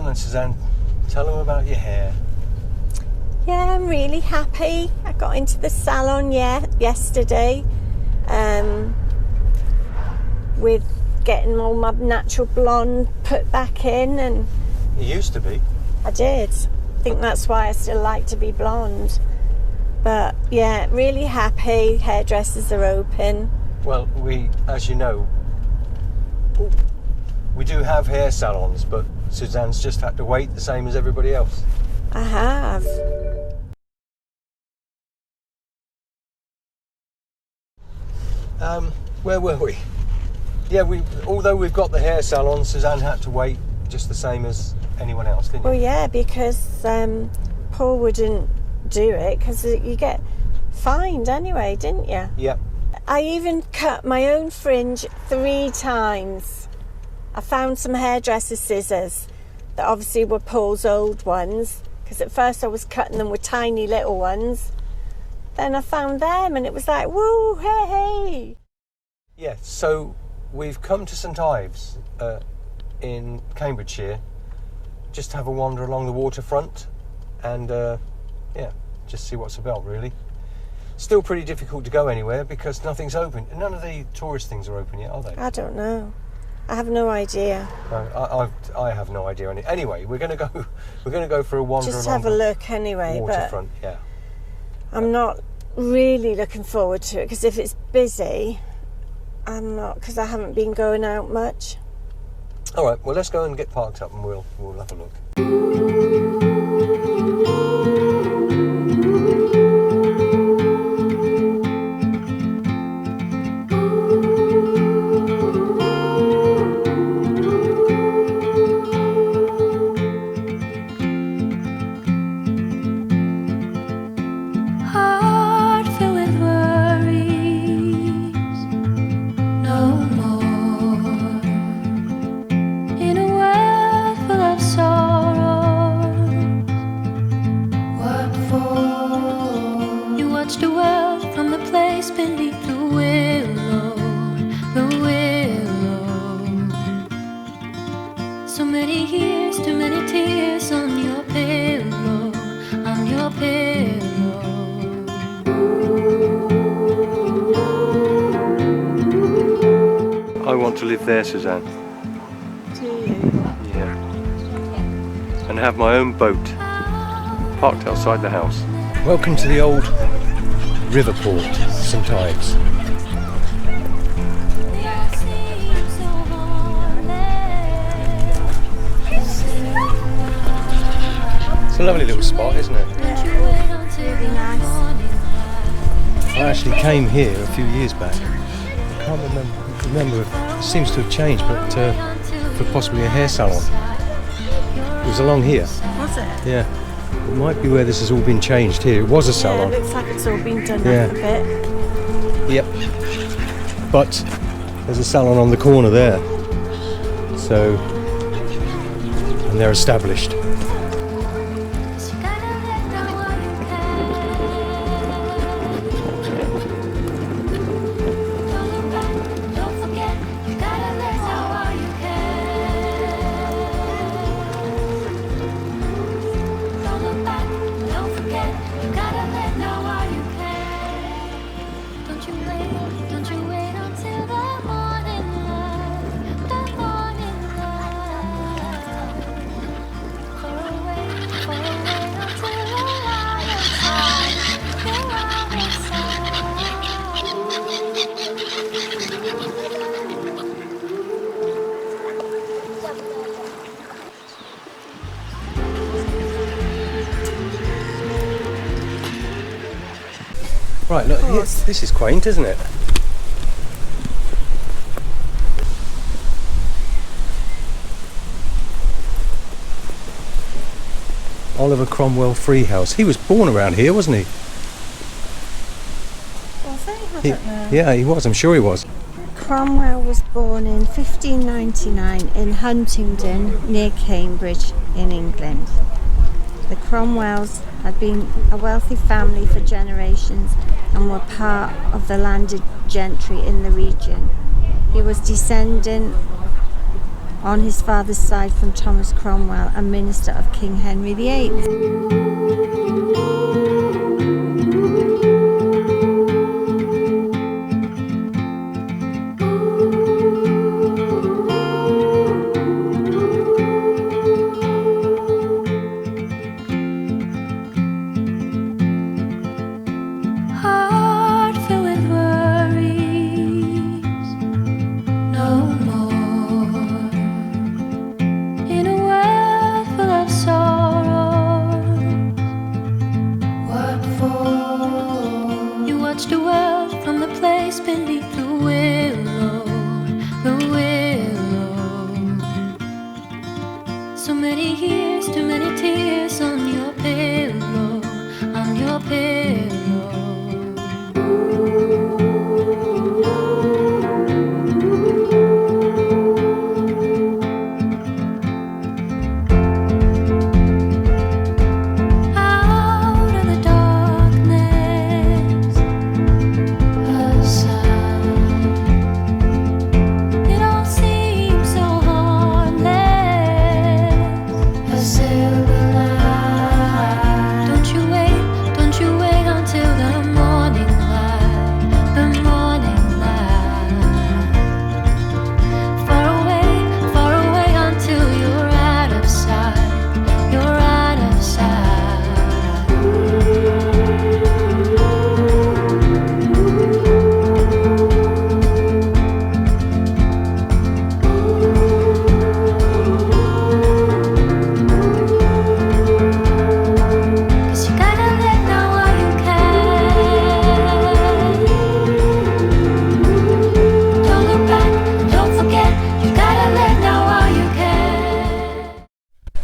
on, Suzanne. Tell them about your hair. Yeah, I'm really happy. I got into the salon yesterday with getting all my natural blonde put back in, and You used to be. I did. I think that's why I still like to be blonde. But yeah, really happy. Hairdressers are open. Well, we, as you know, we do have hair salons, but Suzanne's just had to wait the same as everybody else. I have. Where were we? Yeah, although we've got the hair salon, Suzanne had to wait just the same as anyone else, didn't you? Well, yeah, because Paul wouldn't do it because you get fined anyway, didn't you? Yep. I even cut my own fringe 3 times. I found some hairdresser scissors that obviously were Paul's old ones, because at first I was cutting them with tiny little ones. Then I found them and it was like, woo, hey. Yeah, so we've come to St Ives in Cambridgeshire just to have a wander along the waterfront and just see what's about, really. Still pretty difficult to go anywhere because nothing's open. None of the tourist things are open yet, are they? I don't know. I have no idea. No, I have no idea. Anyway, we're going to go for a wander Just along have a look anyway. waterfront. But yeah. I'm not really looking forward to it because if it's busy, I'm not, because I haven't been going out much. All right. Well, let's go and get parked up and we'll have a look. I want to live there, Suzanne. Do you? Yeah. And have my own boat parked outside the house. Welcome to the old river port, St Ives. It's a lovely little spot, isn't it? Yeah, really nice. I actually came here a few years back. I can't remember it seems to have changed, but for possibly a hair salon. It was along here. Was it? Yeah. It might be where this has all been changed here. It was a salon. Yeah, it looks like it's all been done up a bit. Yep. But there's a salon on the corner there. So, and they're established. Right, look, here, this is quaint, isn't it? Oliver Cromwell Freehouse. He was born around here, wasn't he? Was he? I don't know. Yeah, he was. I'm sure he was. Cromwell was born in 1599 in Huntingdon, near Cambridge, in England. The Cromwells had been a wealthy family for generations and were part of the landed gentry in the region. He was descendant on his father's side from Thomas Cromwell and minister of King Henry VIII.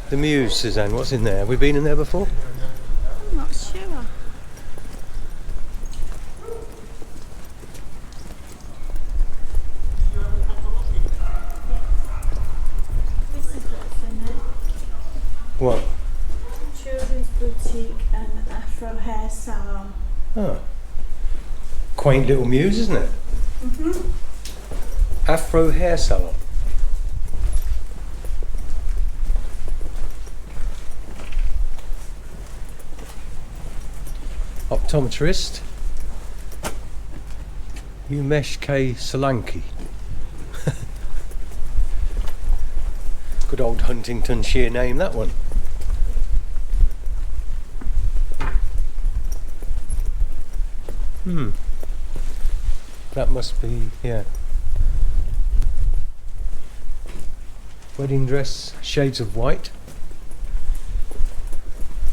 The Muse, Suzanne, what's in there? Have we been in there before? I'm not sure. This is what's in it. What? Children's boutique and Afro hair salon. Oh. Quaint little Muse, isn't it? Mm-hmm. Afro hair salon. Optometrist Umesh K. Solanki. Good old Huntingdonshire name, that one. That must be, yeah. Wedding dress, shades of white.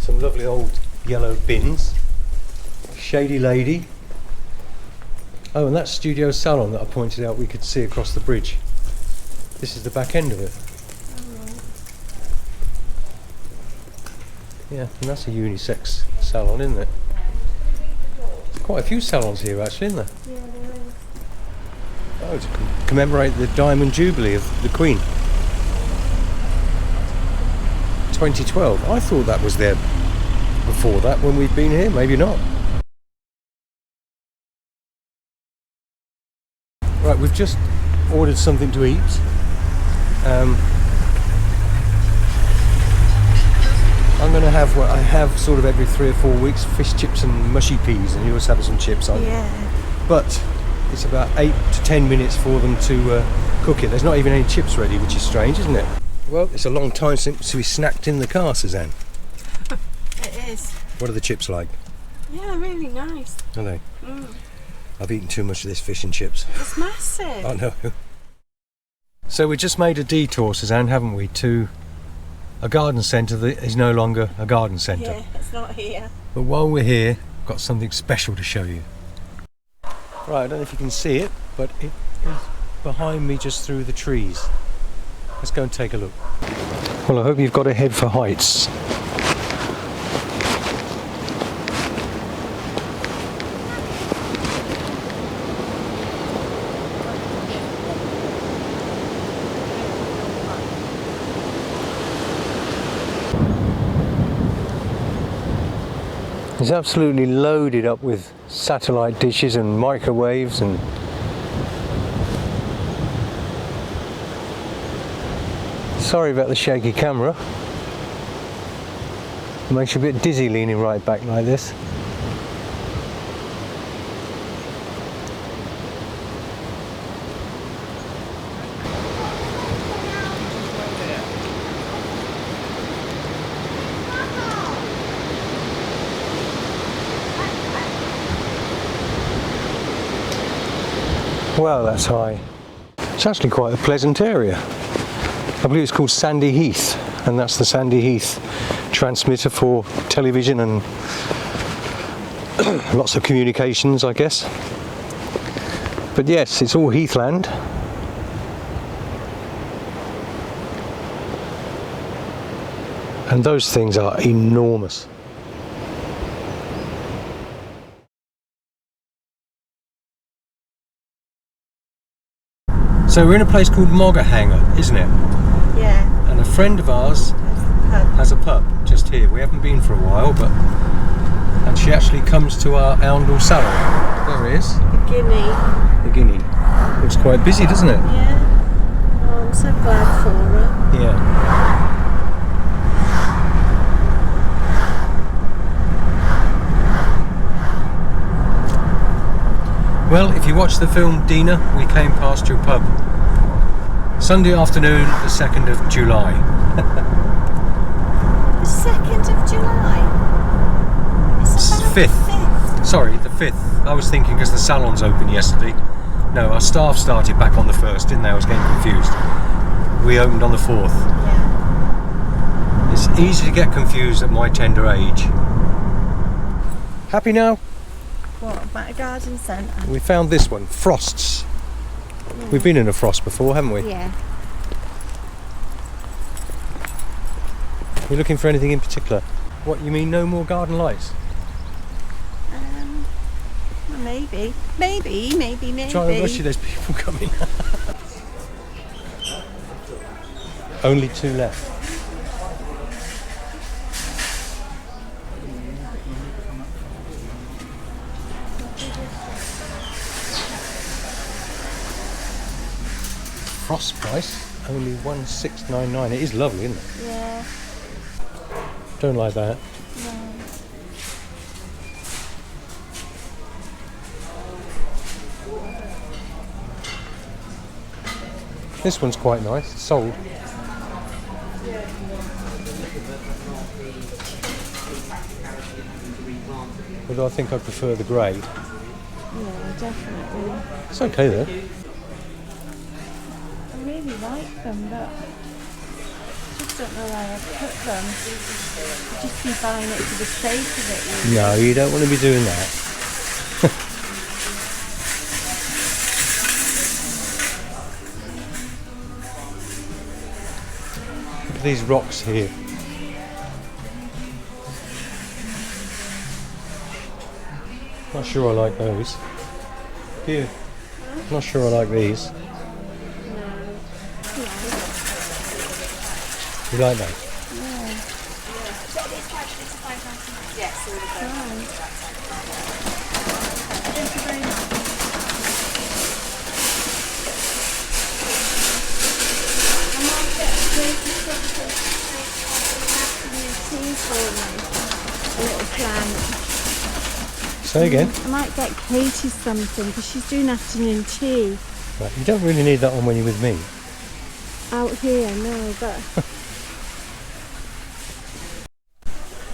Some lovely old yellow bins. Shady lady. Oh, and that studio salon that I pointed out we could see across the bridge. This is the back end of it. Yeah, and that's a unisex salon, isn't it? There's quite a few salons here actually, isn't there? Yeah, there is. Oh, to commemorate the Diamond Jubilee of the Queen. 2012. I thought that was there before that when we've been here, maybe not. Right, we've just ordered something to eat. I'm going to have what I have sort of every 3 or 4 weeks, fish chips and mushy peas, and you always have some chips on. Yeah. But it's about 8 to 10 minutes for them to cook it. There's not even any chips ready, which is strange, isn't it? Well, it's a long time since we snacked in the car, Suzanne. It is. What are the chips like? Yeah, really nice. Are they? Mm. I've eaten too much of this fish and chips. It's massive. I know. So we just made a detour, Suzanne, haven't we, to a garden centre that is no longer a garden centre. Yeah, it's not here. But while we're here, I've got something special to show you. Right, I don't know if you can see it, but it is behind me just through the trees. Let's go and take a look. Well, I hope you've got a head for heights. It's absolutely loaded up with satellite dishes and microwaves and Sorry about the shaky camera. It makes you a bit dizzy leaning right back like this. Well, that's high. It's actually quite a pleasant area. I believe it's called Sandy Heath, and that's the Sandy Heath transmitter for television and lots of communications, I guess. But yes, it's all heathland. And those things are enormous. So we're in a place called Hangar, isn't it? Yeah. And a friend of ours has a pub just here. We haven't been for a while, and she actually comes to our Oundle salon. There it is. The Guinea. The Guinea. Looks quite busy, doesn't it? Yeah. Oh, I'm so glad for her. Yeah. Well, if you watch the film Dina, we came past your pub. Sunday afternoon, the 2nd of July. The 2nd of July? It's about 5th. the 5th. Sorry, the 5th. I was thinking because the salon's opened yesterday. No, our staff started back on the 1st, didn't they? I was getting confused. We opened on the 4th. Yeah. It's easy to get confused at my tender age. Happy now? What about a garden centre? We found this one, Frost's. We've been in a Frost before, haven't we? Yeah. You're looking for anything in particular? What, you mean no more garden lights? Well, maybe. Maybe. Try to rush you, there's people coming. Only 2 left. Frost price, only 1,699. It is lovely, isn't it? Yeah. Don't like that. No. This one's quite nice. It's sold. Although I think I prefer the grey. Yeah, definitely. It's okay though. I really like them, but I just don't know where I'd put them. I'd just be buying it for the sake of it. Really. No, you don't want to be doing that. Look at these rocks here. Not sure I like those. Here. Not sure I like these. You like that? Thank you very much. I might get a tea for me. A little plant. Say again? I might get Katie something because she's doing afternoon tea. Right, you don't really need that on when you're with me. Out here, no, but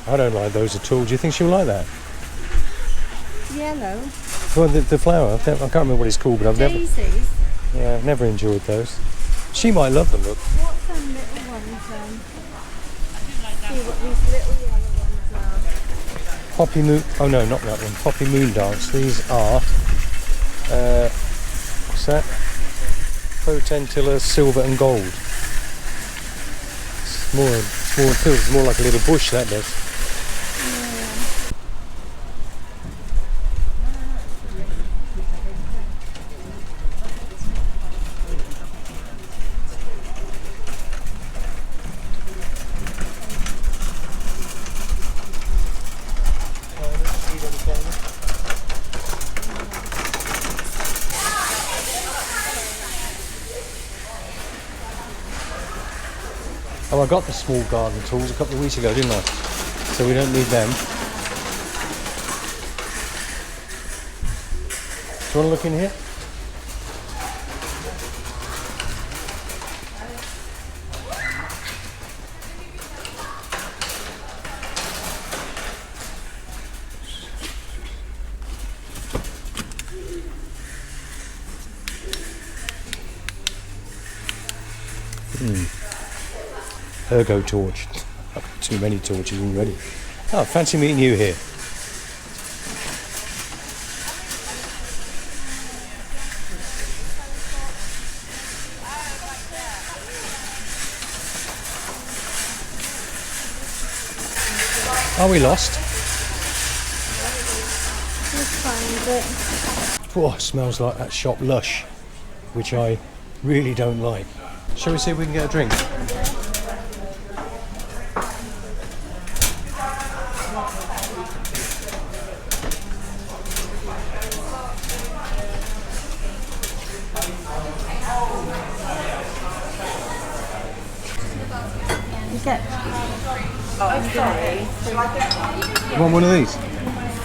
I don't like those at all. Do you think she'll like that? yellow. Well, the flower, I can't remember what it's called, but I've Daisies. never enjoyed those. She might love them, look. What's them little ones then? See what these little yellow ones are. Poppy Moon, oh no, not that one. Poppy Moon Dance. These are, what's that? Potentilla Silver and Gold. It's more, it feels more like a little bush, that does. Oh, I got the small garden tools a couple of weeks ago, didn't I? So we don't need them. Do you want to look in here? Ergo torch. I've got too many torches already. Oh, fancy meeting you here. Are we lost? Let's find it. Oh, it smells like that shop Lush, which I really don't like. Shall we see if we can get a drink? You get You want one of these?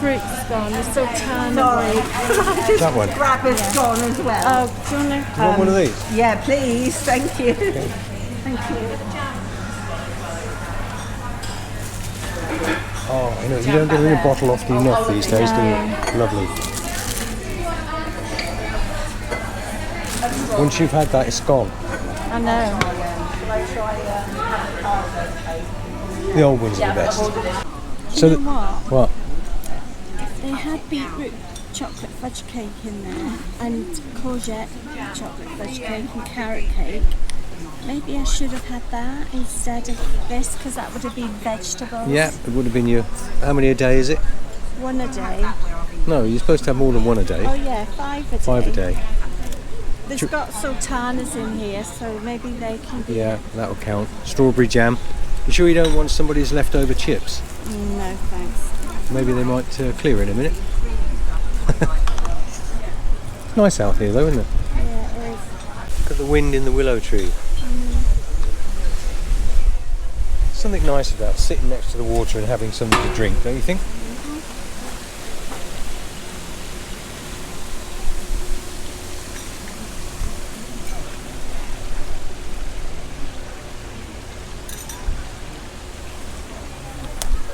fruit's gone. They're so tan. Sorry. That one. Grab it's gone as well. Oh, do you want to? You want one of these? Yeah, please. Thank you. Thank you. Oh, I know, you don't get any bottle often enough these days, do you? Lovely. Once you've had that, it's gone. I know. The old ones are the best. Do you know What? what? They had beetroot chocolate fudge cake in there and courgette chocolate fudge cake and carrot cake. Maybe I should have had that instead of this because that would have been vegetables. Yeah, it would have been your... How many a day is it? One a day. No, you're supposed to have more than one a day. Oh yeah, 5 a day. 5 a day. There's got sultanas in here, so maybe they can be... Yeah, that'll count. Strawberry jam. You sure you don't want somebody's leftover chips? No, thanks. Maybe they might clear in a minute. It's nice out here though, isn't it? Yeah, it is. Look at the wind in the willow tree. Something nice about sitting next to the water and having something to drink, don't you think?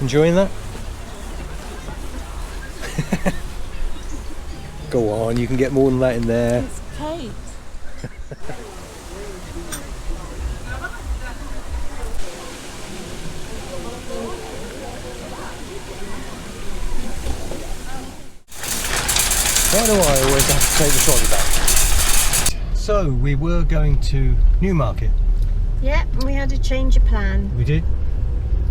Enjoying that? Go on, you can get more than that in there. It's cake. Why do I always have to take the trolley back? So, we were going to Newmarket. Yep, we had a change of plan. We did.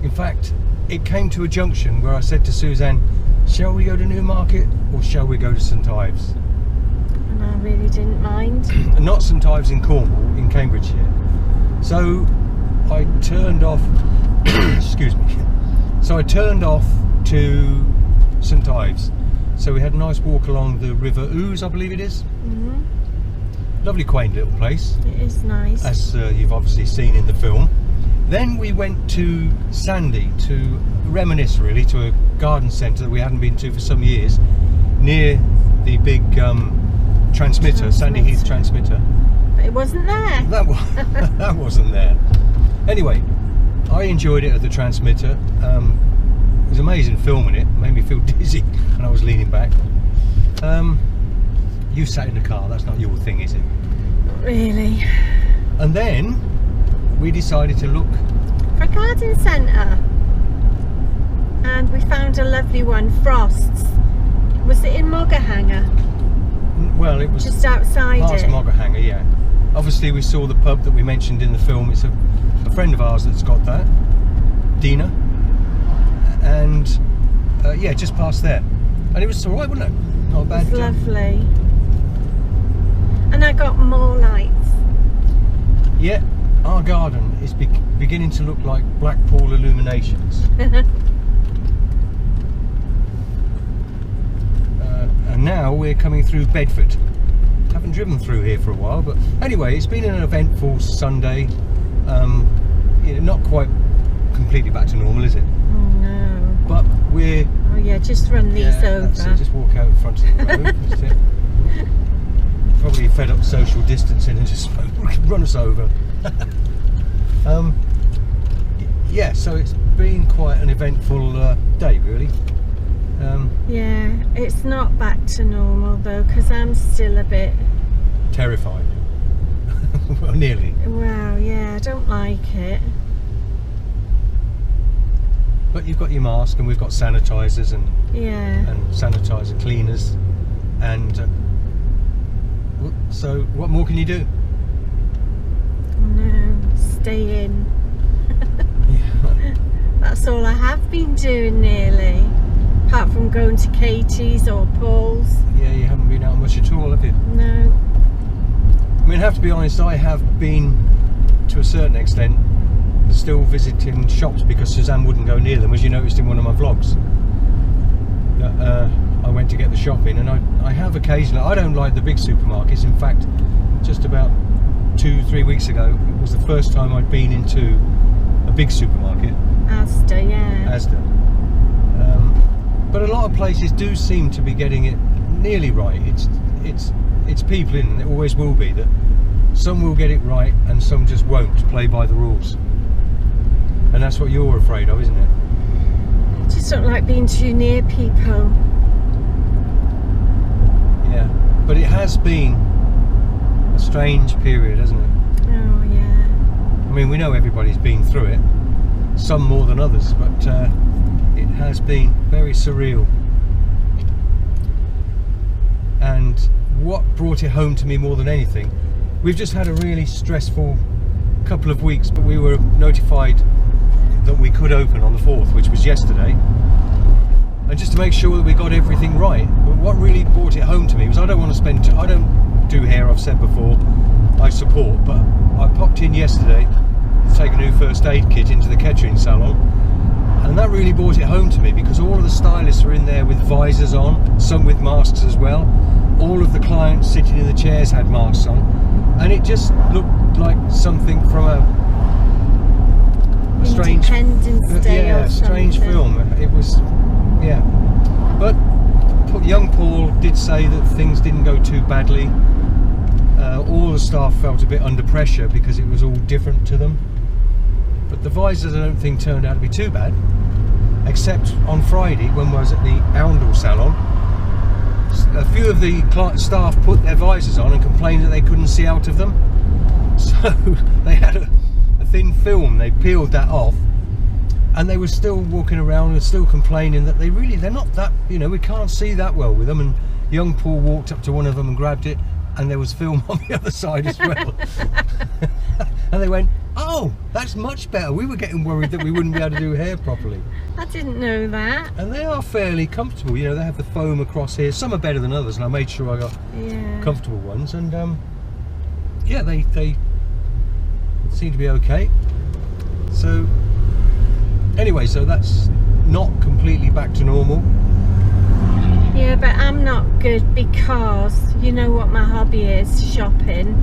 In fact, it came to a junction where I said to Suzanne, shall we go to Newmarket or shall we go to St Ives? And I really didn't mind. And not St Ives in Cornwall, in Cambridgeshire. So I turned off, excuse me, so I turned off to St Ives. So we had a nice walk along the River Ouse, I believe it is. Lovely quaint little place, It is nice. as you've obviously seen in the film. Then we went to Sandy to reminisce really to a garden centre that we hadn't been to for some years near the big transmitter, Sandy Heath transmitter. But it wasn't there. That wasn't there. Anyway, I enjoyed it at the transmitter. It was amazing filming it. Made me feel dizzy when I was leaning back. You sat in the car. That's not your thing, is it? Not really. And then we decided to look. For a garden centre. And we found a lovely one, Frost's. Was it in Hangar? Well, it was Just outside past it. Hangar, yeah. Obviously, we saw the pub that we mentioned in the film. It's a friend of ours that's got that, Dina, and yeah, just past there. And it was all right, wasn't it? Not a bad. It was lovely. And I got more lights. Yeah, our garden is beginning to look like Blackpool illuminations. And now we're coming through Bedford. Haven't driven through here for a while, but anyway, it's been an eventful Sunday. not quite completely back to normal, is it? Oh no. But we're... Oh yeah, just run these over. That's it, just walk out in front of the road. That's it. Probably fed up social distancing and just run us over. Yeah, so it's been quite an eventful day, really. Yeah, it's not back to normal though, because I'm still a bit terrified. Well, nearly. Well, yeah, I don't like it. But you've got your mask, and we've got sanitisers and sanitizer cleaners, and so what more can you do? Oh no, stay in. Yeah. That's all I have been doing nearly, apart from going to Katie's or Paul's. Yeah, you haven't been out much at all, have you? No. I mean, I have to be honest, I have been, to a certain extent, still visiting shops because Suzanne wouldn't go near them, as you noticed in one of my vlogs. I went to get the shopping, and I have occasionally, I don't like the big supermarkets. In fact, just about 2-3 weeks ago, it was the first time I'd been into a big supermarket. Asda, yeah. Asda. But a lot of places do seem to be getting it nearly right. It's people in, and it always will be, that some will get it right and some just won't play by the rules. And that's what you're afraid of, isn't it? I just don't like being too near people. Yeah, but it has been a strange period, hasn't it? Oh yeah. I mean, we know everybody's been through it, some more than others, but it has been very surreal. And what brought it home to me more than anything, we've just had a really stressful couple of weeks, but we were notified that we could open on the 4th, which was yesterday, and just to make sure that we got everything right. But what really brought it home to me was, I don't want to spend, I don't do hair, I've said before, I support, but I popped in yesterday to take a new first aid kit into the catering salon, and that really brought it home to me, because all of the stylists were in there with visors on, some with masks as well. All of the clients sitting in the chairs had masks on, and it just looked like something from a strange, Independence Day or strange something. film. It was, yeah. But young Paul did say that things didn't go too badly. All the staff felt a bit under pressure because it was all different to them. But the visors, I don't think, turned out to be too bad, except on Friday when I was at the Oundle salon. A few of the staff put their visors on and complained that they couldn't see out of them. So they had a thin film, they peeled that off, and they were still walking around and still complaining that they're not that, we can't see that well with them. And young Paul walked up to one of them and grabbed it, and there was film on the other side as well. And they went, oh, that's much better. We were getting worried that we wouldn't be able to do hair properly. I didn't know that. And they are fairly comfortable, they have the foam across here. Some are better than others, and I made sure I got comfortable ones, and yeah, they seem to be okay. So anyway, so that's not completely back to normal. Yeah, but I'm not good because you know what my hobby is? Shopping.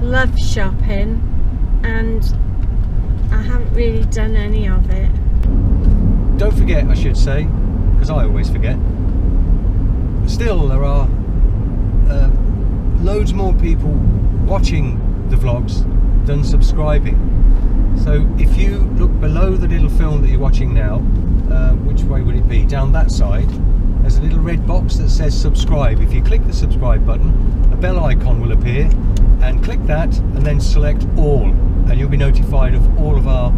Love shopping, and I haven't really done any of it. Don't forget, I should say, because I always forget, still there are loads more people watching the vlogs than subscribing. So if you look below the little film that you're watching now, which way would it be? Down that side, there's a little red box that says subscribe. If you click the subscribe button, a bell icon will appear, and click that and then select all, and you'll be notified of all of our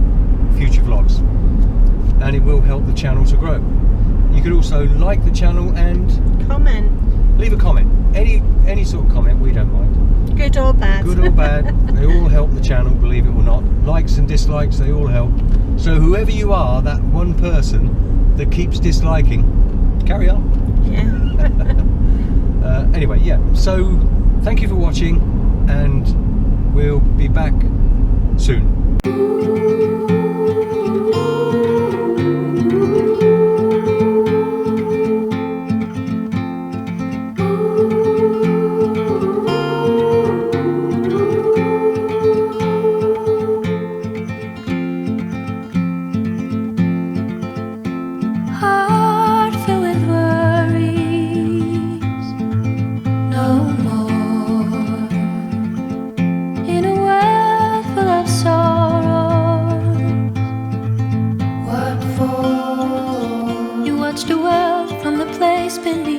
future vlogs, and it will help the channel to grow. You could also like the channel and Comment. leave a comment, any sort of comment, we don't mind. Good or bad. Good or bad, they all help the channel, believe it or not. Likes and dislikes, they all help. So whoever you are, that one person that keeps disliking, carry on. Yeah. Anyway, yeah, so thank you for watching, and we'll be back soon. spending